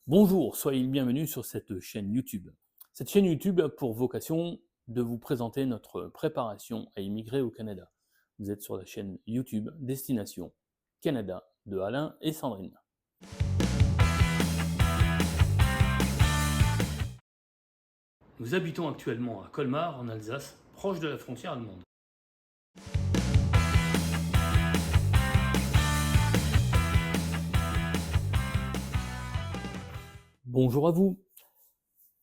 Bonjour, soyez le bienvenu sur cette chaîne YouTube. Cette chaîne YouTube a pour vocation de vous présenter notre préparation à immigrer au Canada. Vous êtes sur la chaîne YouTube Destination Canada de Alain et Sandrine. Nous habitons actuellement à Colmar, en Alsace, proche de la frontière allemande. Bonjour à vous.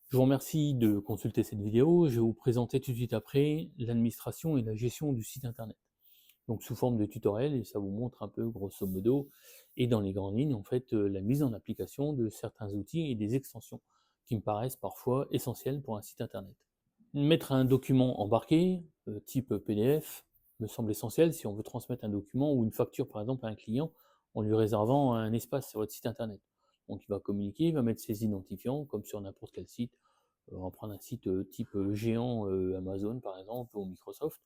Je vous remercie de consulter cette vidéo. Je vais vous présenter tout de suite après l'administration et la gestion du site internet. Donc sous forme de tutoriel, et ça vous montre un peu grosso modo et dans les grandes lignes en fait la mise en application de certains outils et des extensions qui me paraissent parfois essentielles pour un site internet. Mettre un document embarqué type PDF me semble essentiel si on veut transmettre un document ou une facture par exemple à un client en lui réservant un espace sur votre site internet. Donc il va communiquer, il va mettre ses identifiants comme sur n'importe quel site. On va prendre un site type géant Amazon par exemple ou Microsoft.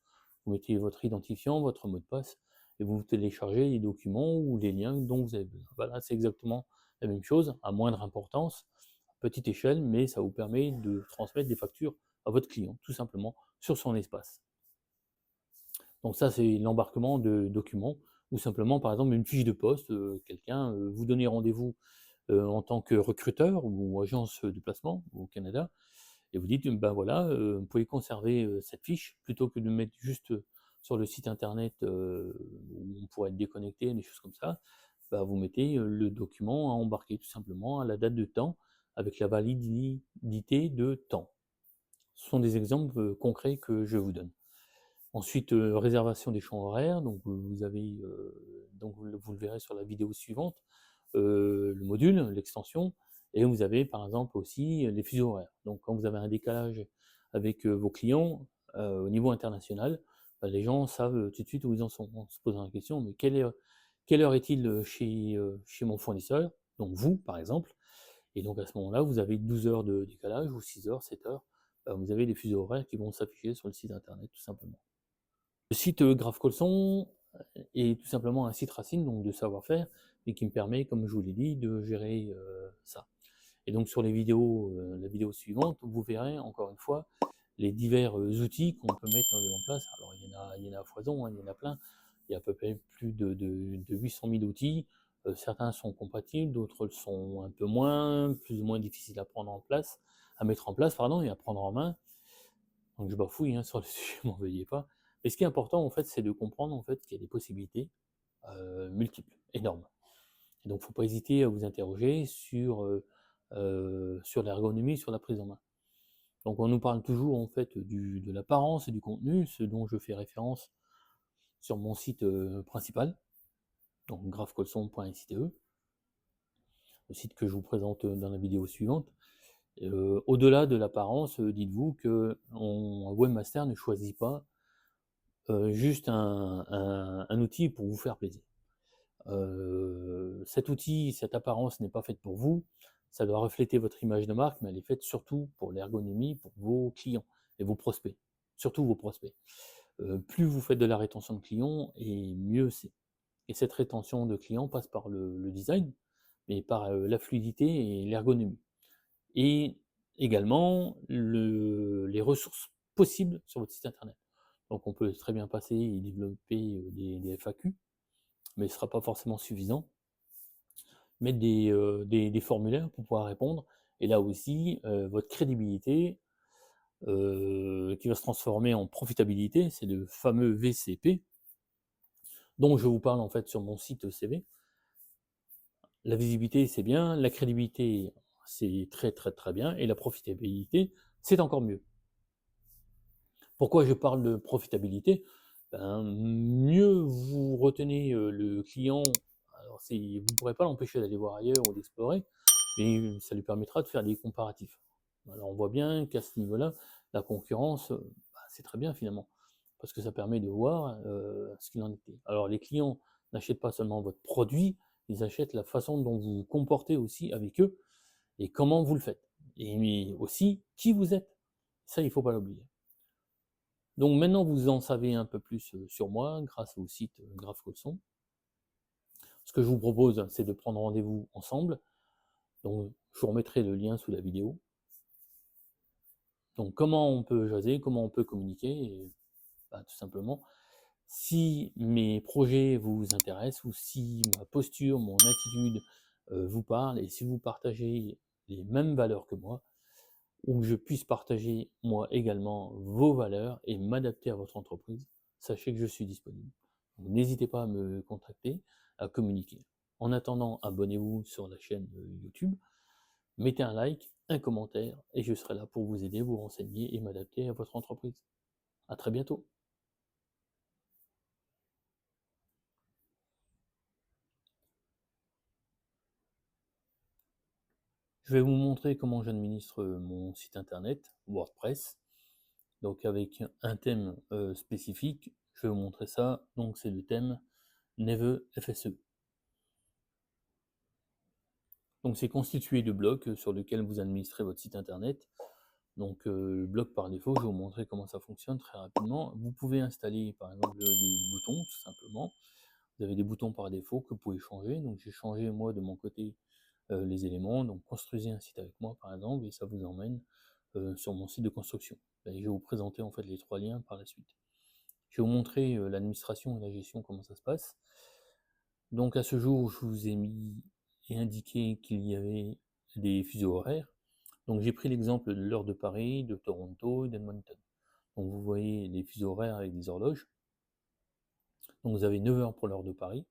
Vous mettez votre identifiant, votre mot de passe et vous téléchargez les documents ou les liens dont vous avez besoin. Voilà, c'est exactement la même chose, à moindre importance, à petite échelle, mais ça vous permet de transmettre des factures à votre client, tout simplement, sur son espace. Donc ça, c'est l'embarquement de documents, ou simplement, par exemple, une fiche de poste, quelqu'un vous donnez rendez-vous en tant que recruteur ou agence de placement au Canada, et vous dites, ben voilà, vous pouvez conserver cette fiche, plutôt que de mettre juste sur le site internet où on pourrait être déconnecté, des choses comme ça, bah, vous mettez le document à embarquer tout simplement à la date de temps, avec la validité de temps. Ce sont des exemples concrets que je vous donne. Ensuite, réservation des champs horaires, donc vous avez, donc vous le verrez sur la vidéo suivante, le module, l'extension, et vous avez par exemple aussi les fuseaux horaires. Donc quand vous avez un décalage avec vos clients au niveau international, bah, les gens savent tout de suite où ils en sont, en se posant la question, mais quelle heure est-il chez mon fournisseur, donc vous par exemple, et donc à ce moment-là, vous avez 12 heures de décalage, ou 6 heures, 7 heures, bah, vous avez des fuseaux horaires qui vont s'afficher sur le site internet tout simplement. Le site Graphcolson est tout simplement un site racine, donc de savoir-faire, et qui me permet, comme je vous l'ai dit, de gérer ça. Et donc sur les vidéos, la vidéo suivante, vous verrez encore une fois les divers outils qu'on peut mettre en place. Alors il y en a à foison, hein, il y en a plein. Il y a à peu près plus de 800 000 outils. Certains sont compatibles, d'autres le sont un peu moins, plus ou moins difficiles à prendre en place, à mettre en place, pardon, et à prendre en main. Donc je bafouille hein, sur le sujet, m'en veuillez pas. Mais ce qui est important, en fait, c'est de comprendre en fait, qu'il y a des possibilités multiples, énormes. Et donc, il ne faut pas hésiter à vous interroger sur l'ergonomie, sur la prise en main. Donc, on nous parle toujours en fait de l'apparence et du contenu, ce dont je fais référence sur mon site principal, donc graphcolson.site, le site que je vous présente dans la vidéo suivante. Au-delà de l'apparence, dites-vous qu'un webmaster ne choisit pas juste un outil pour vous faire plaisir. Cet outil, cette apparence n'est pas faite pour vous, ça doit refléter votre image de marque, mais elle est faite surtout pour l'ergonomie, pour vos clients et vos prospects, surtout vos prospects. Plus vous faites de la rétention de clients, et mieux c'est. Et cette rétention de clients passe par le design, mais par la fluidité et l'ergonomie. Et également les ressources possibles sur votre site internet. Donc on peut très bien passer et développer des FAQ, mais ce ne sera pas forcément suffisant. Mettre des formulaires pour pouvoir répondre, et là aussi, votre crédibilité qui va se transformer en profitabilité, c'est le fameux VCP, dont je vous parle en fait sur mon site CV. La visibilité, c'est bien, la crédibilité, c'est très très très bien, et la profitabilité, c'est encore mieux. Pourquoi je parle de profitabilité? Ben, mieux vous retenez le client, alors vous ne pourrez pas l'empêcher d'aller voir ailleurs ou d'explorer, mais ça lui permettra de faire des comparatifs. Alors on voit bien qu'à ce niveau-là, la concurrence, c'est très bien finalement, parce que ça permet de voir ce qu'il en était. Alors les clients n'achètent pas seulement votre produit, ils achètent la façon dont vous vous comportez aussi avec eux, et comment vous le faites, et aussi qui vous êtes. Ça, il ne faut pas l'oublier. Donc maintenant, vous en savez un peu plus sur moi grâce au site Graphcolson. Ce que je vous propose, c'est de prendre rendez-vous ensemble Donc je vous remettrai le lien sous la vidéo. Donc comment on peut jaser, comment on peut communiquer, et, tout simplement, si mes projets vous intéressent ou si ma posture, mon attitude vous parle, et si vous partagez les mêmes valeurs que moi, ou que je puisse partager moi également vos valeurs et m'adapter à votre entreprise, sachez que je suis disponible. Donc, n'hésitez pas à me contacter, à communiquer. En attendant, abonnez-vous sur la chaîne YouTube, mettez un like, un commentaire, et je serai là pour vous aider, vous renseigner et m'adapter à votre entreprise. À très bientôt. Je vais vous montrer comment j'administre mon site internet WordPress. Donc avec un thème spécifique, je vais vous montrer ça. Donc c'est le thème Neve FSE. Donc c'est constitué de blocs sur lesquels vous administrez votre site internet. Donc le bloc par défaut, je vais vous montrer comment ça fonctionne très rapidement. Vous pouvez installer par exemple des boutons tout simplement. Vous avez des boutons par défaut que vous pouvez changer. Donc j'ai changé moi de mon côté les éléments. Donc construisez un site avec moi par exemple et ça vous emmène sur mon site de construction. Et je vais vous présenter en fait les 3 liens par la suite. Je vais vous montrer l'administration et la gestion, comment ça se passe. Donc à ce jour, je vous ai mis et indiqué qu'il y avait des fuseaux horaires. Donc j'ai pris l'exemple de l'heure de Paris, de Toronto et d'Edmonton. Donc vous voyez les fuseaux horaires avec des horloges. Donc vous avez 9 heures pour l'heure de Paris,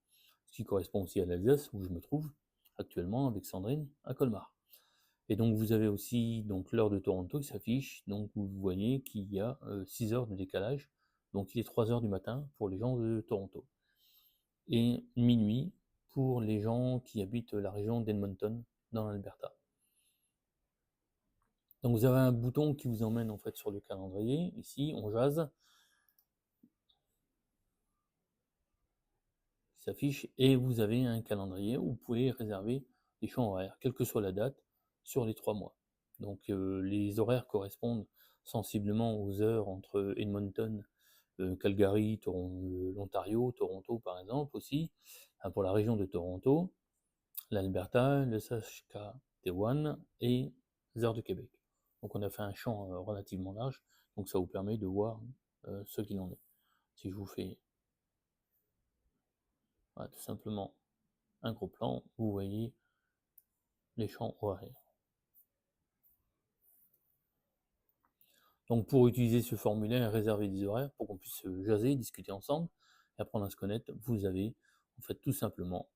ce qui correspond aussi à l'Alsace où je me trouve actuellement avec Sandrine à Colmar. Et donc vous avez aussi donc l'heure de Toronto qui s'affiche. Donc vous voyez qu'il y a 6 heures de décalage. Donc il est 3 heures du matin pour les gens de Toronto. Et minuit pour les gens qui habitent la région d'Edmonton dans l'Alberta. Donc vous avez un bouton qui vous emmène en fait sur le calendrier. Ici, on jase. Qui s'affiche et vous avez un calendrier où vous pouvez réserver des champs horaires, quelle que soit la date, sur les 3 mois. Donc les horaires correspondent sensiblement aux heures entre Edmonton, Calgary, l'Ontario, Toronto par exemple aussi, pour la région de Toronto, l'Alberta, le Saskatchewan et les heures de Québec. Donc on a fait un champ relativement large, donc ça vous permet de voir ce qu'il en est. Si je vous fais tout simplement un gros plan, vous voyez les champs horaires. Donc pour utiliser ce formulaire et réserver des horaires, pour qu'on puisse jaser, discuter ensemble et apprendre à se connaître, vous avez en fait tout simplement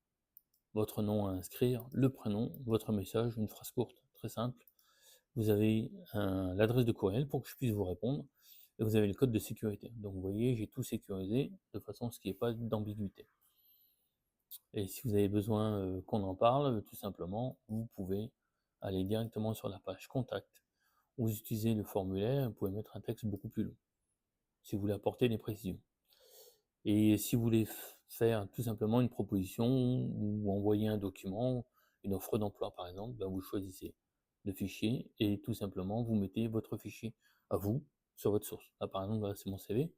votre nom à inscrire, le prénom, votre message, une phrase courte, très simple. Vous avez l'adresse de courriel pour que je puisse vous répondre et vous avez le code de sécurité. Donc vous voyez, j'ai tout sécurisé de façon à ce qu'il n'y ait pas d'ambiguïté. Et si vous avez besoin qu'on en parle, tout simplement, vous pouvez aller directement sur la page contact. Vous utilisez le formulaire, vous pouvez mettre un texte beaucoup plus long, si vous voulez apporter des précisions. Et si vous voulez faire tout simplement une proposition ou envoyer un document, une offre d'emploi par exemple, vous choisissez le fichier et tout simplement vous mettez votre fichier à vous sur votre source. Là par exemple, c'est mon CV,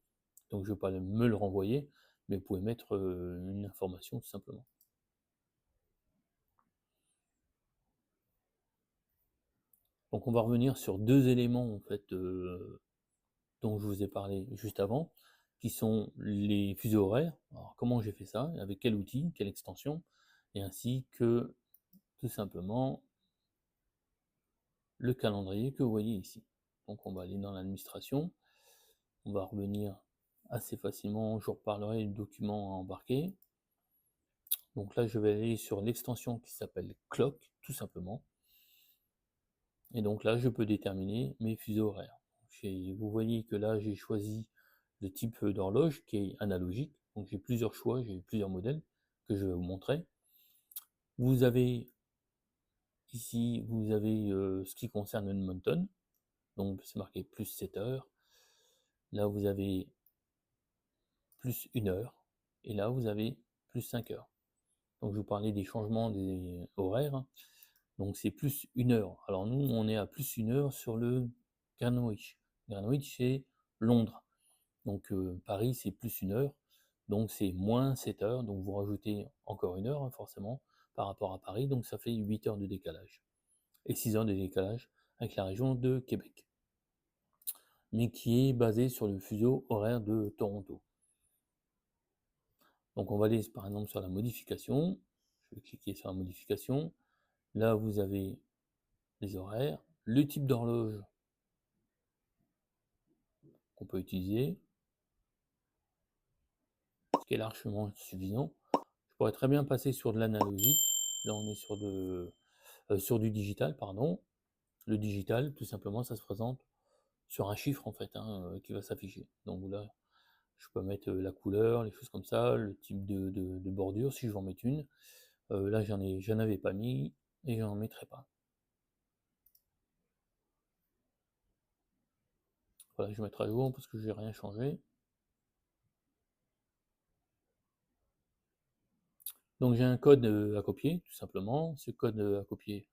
donc je ne vais pas me le renvoyer, mais vous pouvez mettre une information tout simplement. Donc on va revenir sur 2 éléments en fait dont je vous ai parlé juste avant, qui sont les fuseaux horaires. Alors comment j'ai fait ça, avec quel outil, quelle extension, et ainsi que tout simplement le calendrier que vous voyez ici. Donc on va aller dans l'administration, on va revenir assez facilement, je vous reparlerai du document à embarquer. Donc là je vais aller sur l'extension qui s'appelle Clock, tout simplement. Et donc là je peux déterminer mes fuseaux horaires. Vous voyez que là j'ai choisi le type d'horloge qui est analogique. Donc j'ai plusieurs choix, j'ai plusieurs modèles que je vais vous montrer. Vous avez ici, vous avez ce qui concerne Edmonton. Donc c'est marqué plus 7 heures. Là vous avez plus 1 heure. Et là vous avez plus 5 heures. Donc je vous parlais des changements des horaires. Donc c'est plus 1 heure. Alors nous on est à plus 1 heure sur le Greenwich. Greenwich c'est Londres. Donc Paris c'est plus 1 heure. Donc c'est moins 7 heures. Donc vous rajoutez encore 1 heure forcément par rapport à Paris. Donc ça fait 8 heures de décalage. et 6 heures de décalage avec la région de Québec, mais qui est basé sur le fuseau horaire de Toronto. Donc on va aller par exemple sur la modification, je vais cliquer sur la modification, là vous avez les horaires, le type d'horloge qu'on peut utiliser, ce qui est largement suffisant. Je pourrais très bien passer sur de l'analogique, là on est sur du digital, pardon. Le digital, tout simplement, ça se présente sur un chiffre en fait, qui va s'afficher. Donc là, je peux mettre la couleur, les choses comme ça, le type de bordure, si je veux en mettre une. Là, j'en avais pas mis et j'en mettrai pas. Voilà, je vais mettre à jour parce que j'ai rien changé. Donc j'ai un code à copier, tout simplement. Ce code à copier,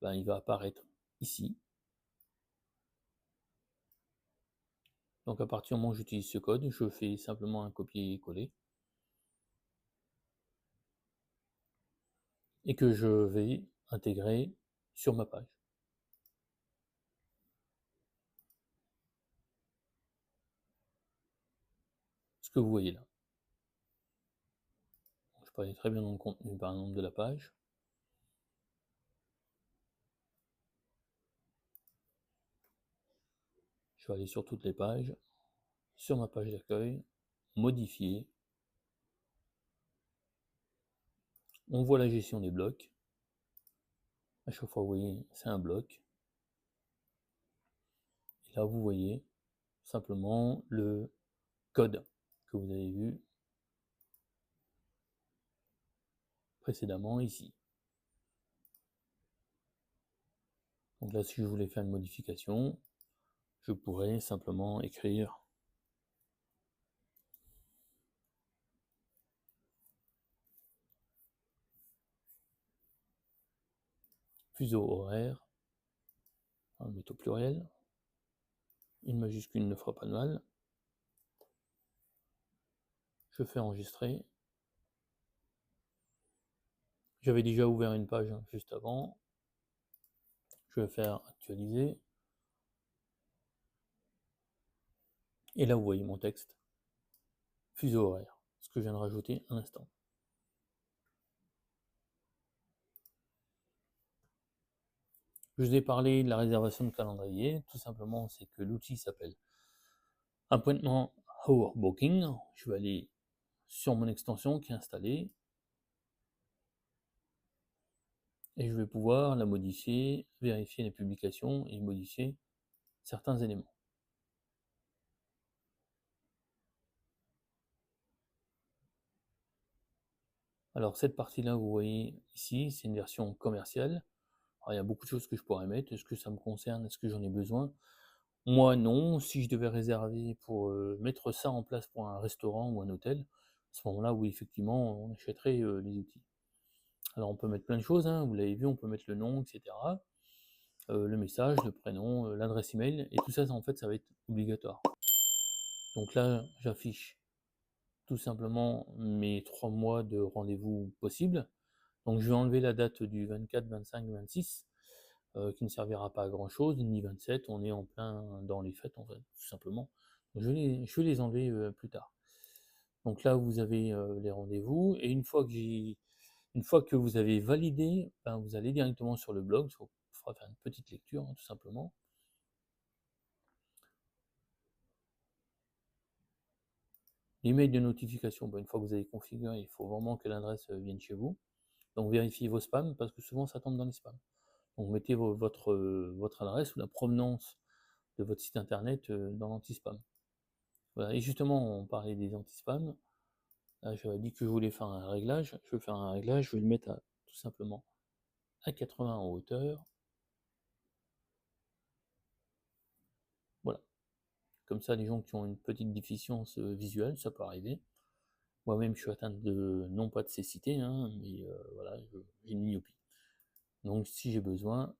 ben, il va apparaître ici. Donc à partir du moment où j'utilise ce code, je fais simplement un copier-coller. Et que je vais intégrer sur ma page. Ce que vous voyez là. Je peux aller très bien dans le contenu par exemple de la page. Je vais aller sur toutes les pages, sur ma page d'accueil, modifier. On voit la gestion des blocs. À chaque fois, vous voyez, c'est un bloc. Et là, vous voyez simplement le code que vous avez vu précédemment ici. Donc là, si je voulais faire une modification, je pourrais simplement écrire fuseau horaire, on le met au pluriel, une majuscule ne fera pas de mal. Je fais enregistrer. J'avais déjà ouvert une page juste avant. Je vais faire actualiser. Et là, vous voyez mon texte. Fuseau horaire. Ce que je viens de rajouter un instant. Je vous ai parlé de la réservation de calendrier. Tout simplement, c'est que l'outil s'appelle Appointment Hour Booking. Je vais aller sur mon extension qui est installée. Et je vais pouvoir la modifier, vérifier les publications et modifier certains éléments. Alors cette partie-là, vous voyez ici, c'est une version commerciale. Alors, il y a beaucoup de choses que je pourrais mettre. Est-ce que ça me concerne? Est-ce que j'en ai besoin? Moi, non. Si je devais réserver pour mettre ça en place pour un restaurant ou un hôtel, à ce moment-là, oui, effectivement, on achèterait les outils. Alors, on peut mettre plein de choses, vous l'avez vu, on peut mettre le nom, etc. Le message, le prénom, l'adresse email, et tout ça, en fait, ça va être obligatoire. Donc là, j'affiche tout simplement mes 3 mois de rendez-vous possibles. Donc je vais enlever la date du 24, 25, 26, qui ne servira pas à grand chose, ni 27, on est en plein dans les fêtes en fait, tout simplement. Je vais les enlever plus tard. Donc là vous avez les rendez-vous, et une fois que vous avez validé, ben, vous allez directement sur le blog, il faudra faire une petite lecture tout simplement. L'email de notification, ben, une fois que vous avez configuré, il faut vraiment que l'adresse vienne chez vous. Donc vérifiez vos spams, parce que souvent ça tombe dans les spams. Donc mettez votre adresse ou la provenance de votre site internet dans l'anti-spam. Voilà. Et justement, on parlait des anti-spam. Là, j'avais dit que je voulais faire un réglage. Je vais faire un réglage, je vais le mettre tout simplement à 80 en hauteur. Voilà. Comme ça, les gens qui ont une petite déficience visuelle, ça peut arriver. Moi-même, je suis atteint de, non pas de cécité, mais voilà, j'ai une myopie. Donc, si j'ai besoin,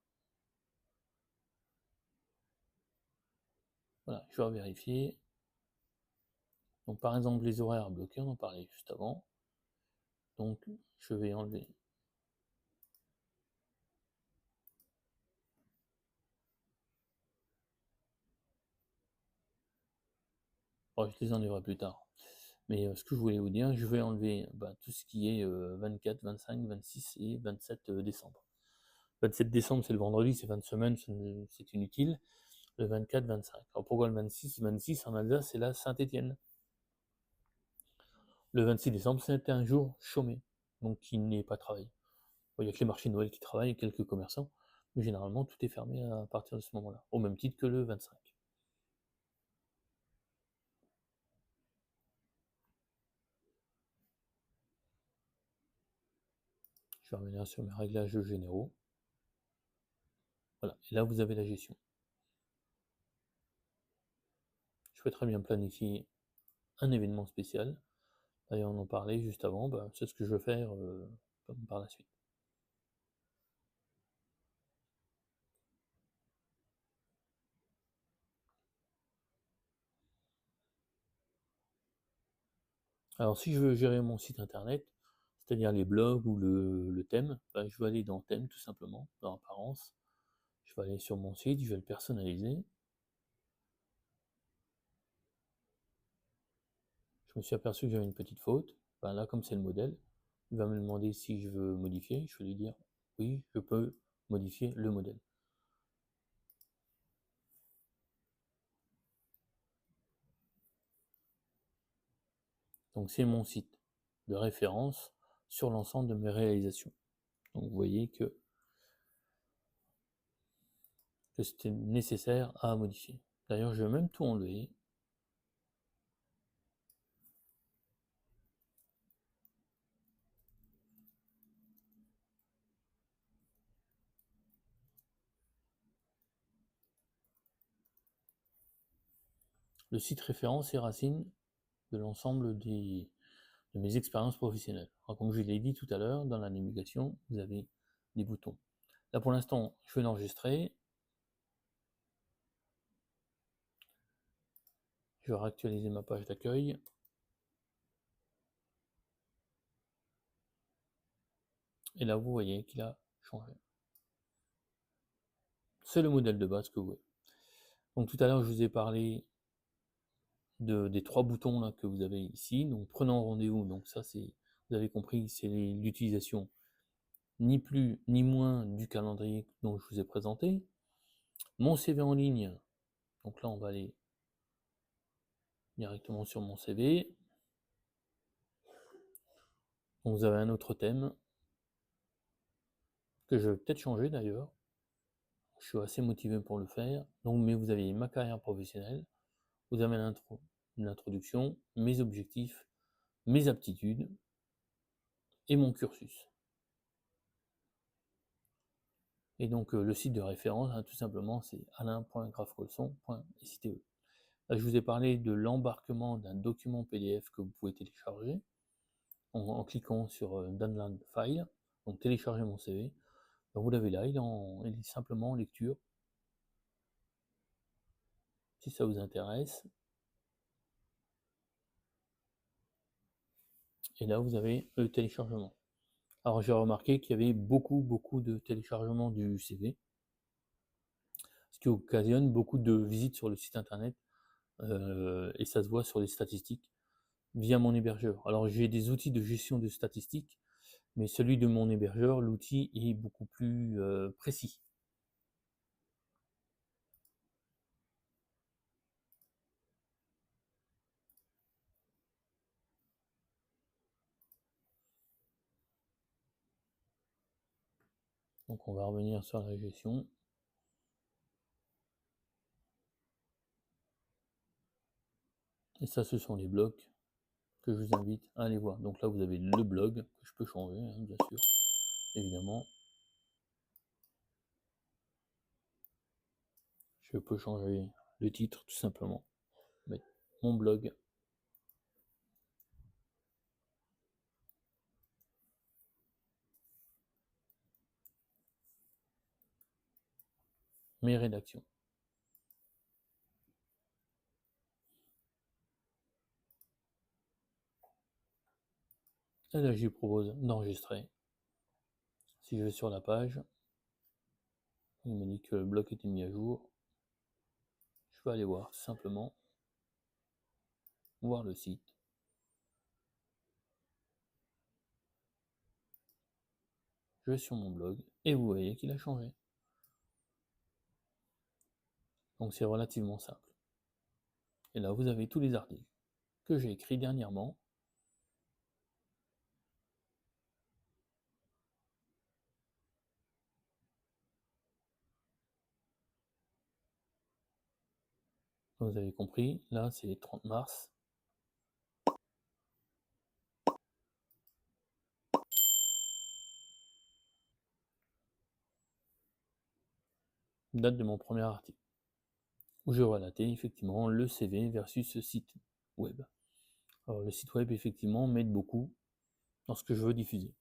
voilà, je vais vérifier. Donc, par exemple, les horaires bloqués, on en parlait juste avant. Donc, je vais enlever Bon, je les enlèverai plus tard. Mais ce que je voulais vous dire, je vais enlever tout ce qui est 24, 25, 26 et 27 décembre. 27 décembre, c'est le vendredi, c'est fin de semaine, c'est inutile. Le 24, 25. Alors pourquoi le 26? 26 en Alsace, c'est la Saint-Étienne. Le 26 décembre, c'était un jour chômé, donc il n'est pas travaillé. Bon, il n'y a que les marchés de Noël qui travaillent et quelques commerçants, mais généralement tout est fermé à partir de ce moment-là, au même titre que le 25. Je vais revenir sur mes réglages généraux. Voilà, et là vous avez la gestion. Je peux très bien planifier un événement spécial. D'ailleurs, on en parlait juste avant, c'est ce que je vais faire par la suite. Alors, si je veux gérer mon site internet, c'est-à-dire les blogs ou le thème, je vais aller dans thème tout simplement, dans apparence. Je vais aller sur mon site, je vais le personnaliser. Je me suis aperçu que j'avais une petite faute. Là, comme c'est le modèle, il va me demander si je veux modifier. Je vais lui dire oui, je peux modifier le modèle. Donc, c'est mon site de référence sur l'ensemble de mes réalisations. Donc, vous voyez que c'était nécessaire à modifier. D'ailleurs, je vais même tout enlever. Le site référence est racine de l'ensemble de mes expériences professionnelles. Alors, comme je l'ai dit tout à l'heure, dans la navigation, vous avez des boutons. Là, pour l'instant, je vais l'enregistrer. Je vais réactualiser ma page d'accueil. Et là, vous voyez qu'il a changé. C'est le modèle de base que vous voyez. Donc tout à l'heure, je vous ai parlé des trois boutons là, que vous avez ici. Donc prenons rendez-vous. Donc ça, vous avez compris, c'est l'utilisation ni plus ni moins du calendrier dont je vous ai présenté. Mon CV en ligne. Donc là, on va aller directement sur mon CV. Donc vous avez un autre thème que je vais peut-être changer d'ailleurs. Je suis assez motivé pour le faire. Donc, mais vous avez ma carrière professionnelle, vous avez l'introduction, mes objectifs, mes aptitudes et mon cursus. Et donc le site de référence, tout simplement, c'est alain.grafcolson.site. Là, je vous ai parlé de l'embarquement d'un document PDF que vous pouvez télécharger en cliquant sur Download File, donc télécharger mon CV. Donc, vous l'avez là, il est simplement en lecture. Si ça vous intéresse. Et là, vous avez le téléchargement. Alors, j'ai remarqué qu'il y avait beaucoup de téléchargements du CV, ce qui occasionne beaucoup de visites sur le site internet, et ça se voit sur les statistiques via mon hébergeur. Alors, j'ai des outils de gestion de statistiques, mais celui de mon hébergeur, l'outil est beaucoup plus précis. Donc, on va revenir sur la gestion. Et ça, ce sont les blocs que je vous invite à aller voir. Donc là, vous avez le blog que je peux changer, bien sûr, évidemment. Je peux changer le titre, tout simplement. Mettre mon blog. Mes rédactions. Et là, je lui propose d'enregistrer. Si je vais sur la page, il me dit que le bloc était mis à jour. Je vais aller voir tout simplement. voir le site. Je vais sur mon blog et vous voyez qu'il a changé. Donc c'est relativement simple. Et là, vous avez tous les articles que j'ai écrits dernièrement. Vous avez compris, là c'est 30 mars. Date de mon premier article, où je relatais effectivement le CV versus ce site web. Alors le site web effectivement m'aide beaucoup dans ce que je veux diffuser.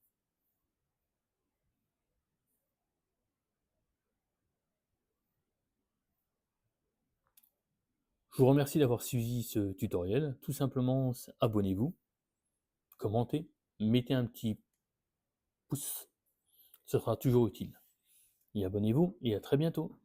Je vous remercie d'avoir suivi ce tutoriel. Tout simplement, abonnez-vous, commentez, mettez un petit pouce, ce sera toujours utile. Et abonnez-vous et à très bientôt.